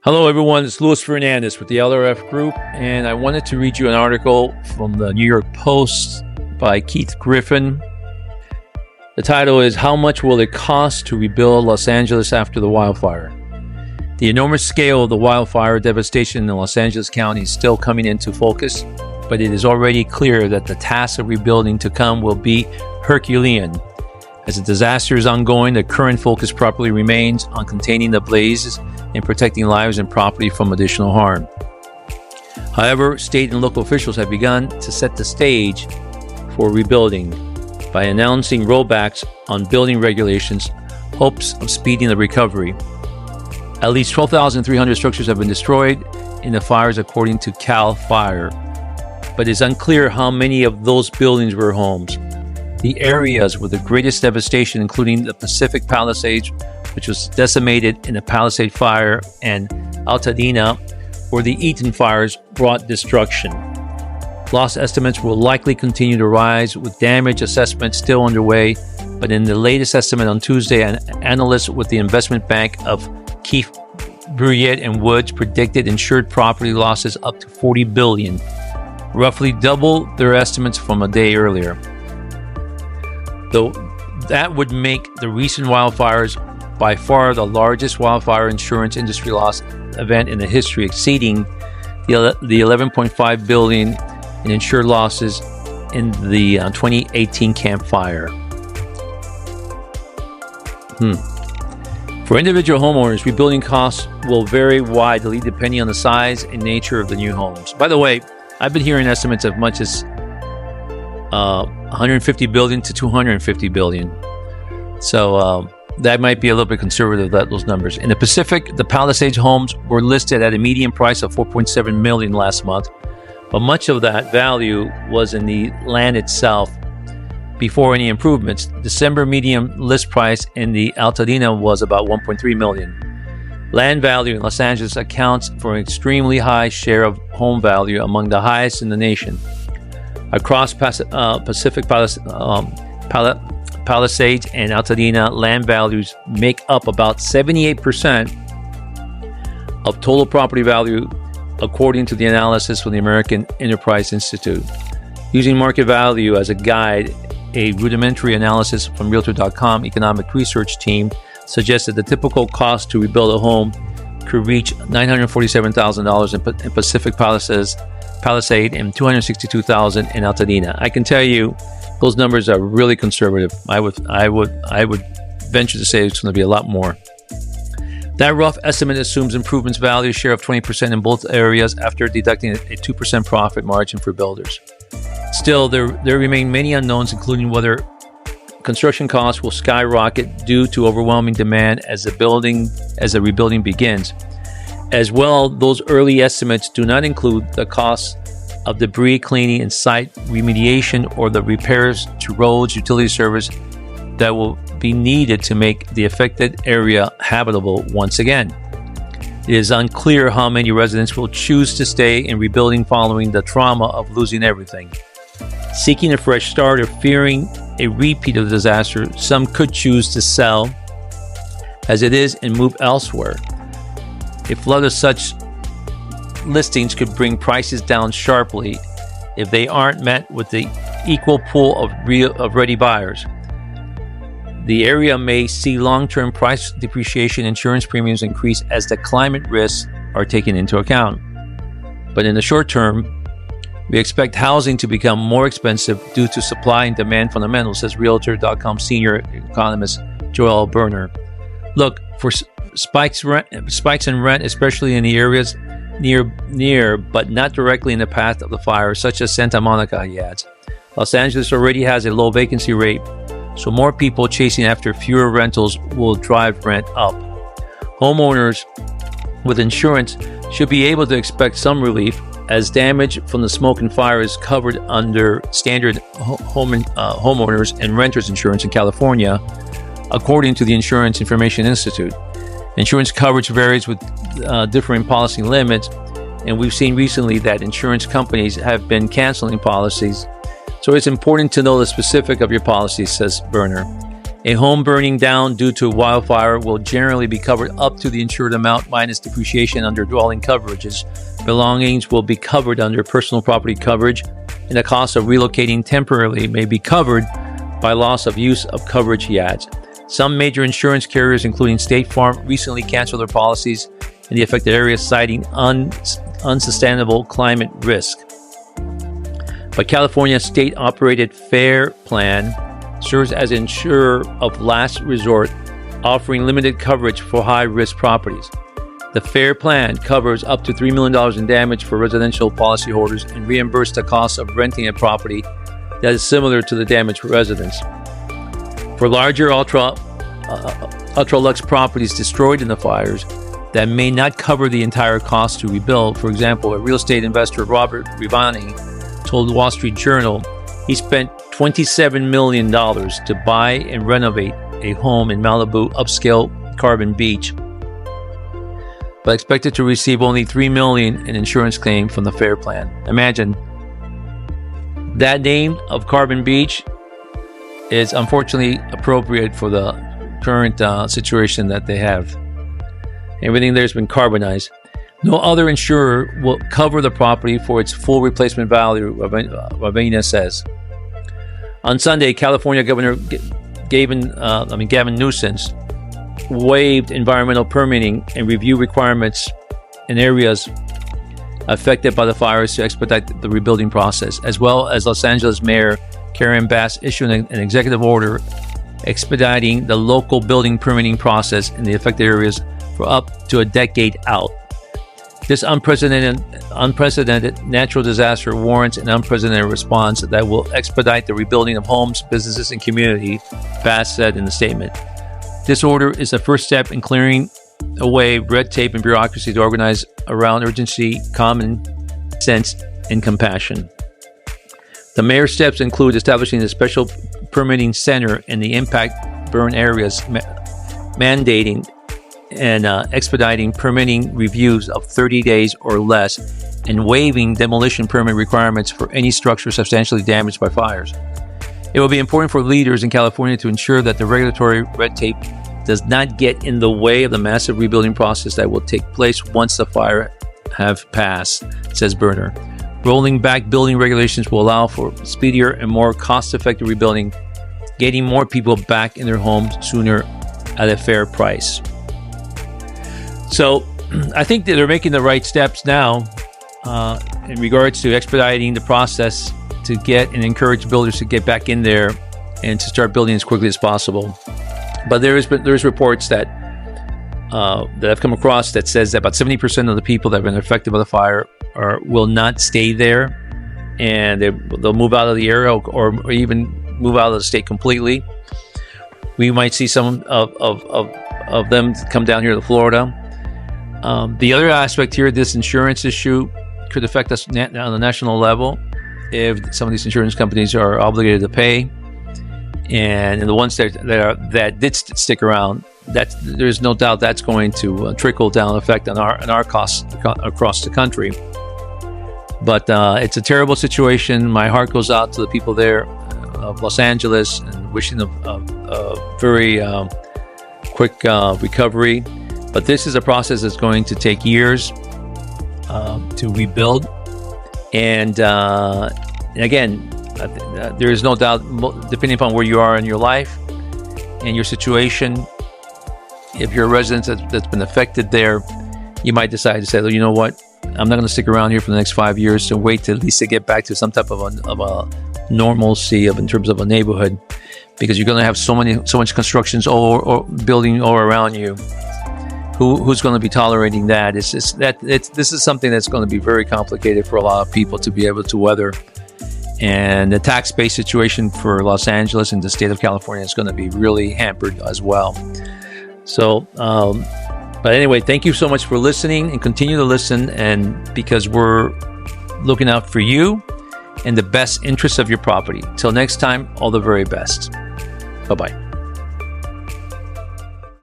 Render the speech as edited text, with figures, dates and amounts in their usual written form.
Hello everyone, it's Luis Fernandez with the LRF Group, and I wanted to read you an article from the New York Post by Keith Griffith. The title is, How Much Will It Cost to Rebuild Los Angeles After the Wildfire? The enormous scale of the wildfire devastation in Los Angeles County is still coming into focus, but it is already clear that the task of rebuilding to come will be herculean. As the disaster is ongoing, the current focus properly remains on containing the blazes and protecting lives and property from additional harm. However, state and local officials have begun to set the stage for rebuilding by announcing rollbacks on building regulations, hopes of speeding the recovery. At least 12,300 structures have been destroyed in the fires according to CAL FIRE, but it's unclear how many of those buildings were homes. The areas with the greatest devastation, including the Pacific Palisades, which was decimated in the Palisade Fire, and Altadena, where the Eaton fires brought destruction. Loss estimates will likely continue to rise, with damage assessments still underway, but in the latest estimate on Tuesday, an analyst with the investment bank of Keith Griffith and Woods predicted insured property losses up to $40 billion, roughly double their estimates from a day earlier. Though that would make the recent wildfires by far the largest wildfire insurance industry loss event in the history, exceeding the $11.5 billion in insured losses in the 2018 Camp Fire. For individual homeowners, rebuilding costs will vary widely depending on the size and nature of the new homes. By the way, I've been hearing estimates of much as 150 billion to 250 billion. So that might be a little bit conservative, those numbers. In the Pacific, the Palisades homes were listed at a median price of $4.7 million last month, but much of that value was in the land itself before any improvements. December median list price in the Altadena was about $1.3 million. Land value in Los Angeles accounts for an extremely high share of home value, among the highest in the nation. Across Pacific Palisades and Altadena, land values make up about 78% of total property value, according to the analysis from the American Enterprise Institute. Using market value as a guide, a rudimentary analysis from Realtor.com economic research team suggests that the typical cost to rebuild a home could reach $947,000 in Pacific Palisade and $262,000 in Altadena. I can tell you, those numbers are really conservative. I would venture to say it's going to be a lot more. That rough estimate assumes improvements value share of 20% in both areas after deducting a 2% profit margin for builders. Still, there remain many unknowns, including whether construction costs will skyrocket due to overwhelming demand as the rebuilding begins. As well, those early estimates do not include the costs of debris cleaning and site remediation or the repairs to roads, utility service that will be needed to make the affected area habitable once again. It is unclear how many residents will choose to stay in rebuilding following the trauma of losing everything. Seeking a fresh start or fearing a repeat of the disaster, some could choose to sell as it is and move elsewhere. A flood of such listings could bring prices down sharply if they aren't met with the equal pool of ready buyers. The area may see long-term price depreciation, insurance premiums increase as the climate risks are taken into account. But in the short term, we expect housing to become more expensive due to supply and demand fundamentals, says Realtor.com senior economist Joel Berner. Look, for spikes in rent, especially in the areas near but not directly in the path of the fire, such as Santa Monica, he adds. Los Angeles already has a low vacancy rate, so more people chasing after fewer rentals will drive rent up. Homeowners with insurance should be able to expect some relief, as damage from the smoke and fire is covered under standard homeowners and renters insurance in California, according to the Insurance Information Institute. Insurance coverage varies with differing policy limits, and we've seen recently that insurance companies have been canceling policies. So it's important to know the specific of your policy, says Berner. A home burning down due to a wildfire will generally be covered up to the insured amount minus depreciation under dwelling coverages. Belongings will be covered under personal property coverage, and the cost of relocating temporarily may be covered by loss of use of coverage, he adds. Some major insurance carriers, including State Farm, recently canceled their policies in the affected areas, citing unsustainable climate risk. But California's state-operated FAIR plan serves as an insurer of last resort, offering limited coverage for high-risk properties. The FAIR plan covers up to $3 million in damage for residential policyholders and reimburses the cost of renting a property that is similar to the damage for residents. For larger ultra-lux properties destroyed in the fires that may not cover the entire cost to rebuild, for example, a real estate investor, Robert Rivani, told the Wall Street Journal he spent $27 million to buy and renovate a home in Malibu upscale Carbon Beach, but expected to receive only $3 million in insurance claim from the FAIR plan. Imagine that name of Carbon Beach is unfortunately appropriate for the current situation that they have. Everything there's been carbonized. No other insurer will cover the property for its full replacement value, Ravina says. On Sunday, California Governor Gavin Newsom waived environmental permitting and review requirements in areas affected by the fires to expedite the rebuilding process, as well as Los Angeles Mayor Karen Bass issued an executive order expediting the local building permitting process in the affected areas for up to a decade out. This unprecedented natural disaster warrants an unprecedented response that will expedite the rebuilding of homes, businesses, and community, Bass said in the statement. This order is the first step in clearing away red tape and bureaucracy to organize around urgency, common sense, and compassion. The mayor's steps include establishing a special permitting center in the impact burn areas, mandating and expediting permitting reviews of 30 days or less, and waiving demolition permit requirements for any structure substantially damaged by fires. It will be important for leaders in California to ensure that the regulatory red tape does not get in the way of the massive rebuilding process that will take place once the fire have passed, says Berner. Rolling back building regulations will allow for speedier and more cost-effective rebuilding, getting more people back in their homes sooner at a fair price. So I think that they're making the right steps now in regards to expediting the process to get and encourage builders to get back in there and to start building as quickly as possible. But there's reports that I've come across that says that about 70% of the people that have been affected by the fire will not stay there, and they'll move out of the area or even move out of the state completely. We might see some of them come down here to Florida. The other aspect here, this insurance issue could affect us on the national level if some of these insurance companies are obligated to pay, and the ones that did stick around, that there's no doubt that's going to trickle down effect on our costs across the country. But it's a terrible situation. My heart goes out to the people there of Los Angeles and wishing them a very quick recovery. But this is a process that's going to take years to rebuild. And again, there is no doubt, depending upon where you are in your life and your situation, if you're a resident that's been affected there, you might decide to say, well, you know what, I'm not going to stick around here for the next 5 years to wait to at least to get back to some type of a normalcy in terms of a neighborhood, because you're going to have so much constructions or building all around you. Who's going to be tolerating that? This is something that's going to be very complicated for a lot of people to be able to weather. And the tax-based situation for Los Angeles and the state of California is going to be really hampered as well. So, but anyway, thank you so much for listening, and continue to listen, and because we're looking out for you and the best interests of your property. Till next time, all the very best. Bye-bye.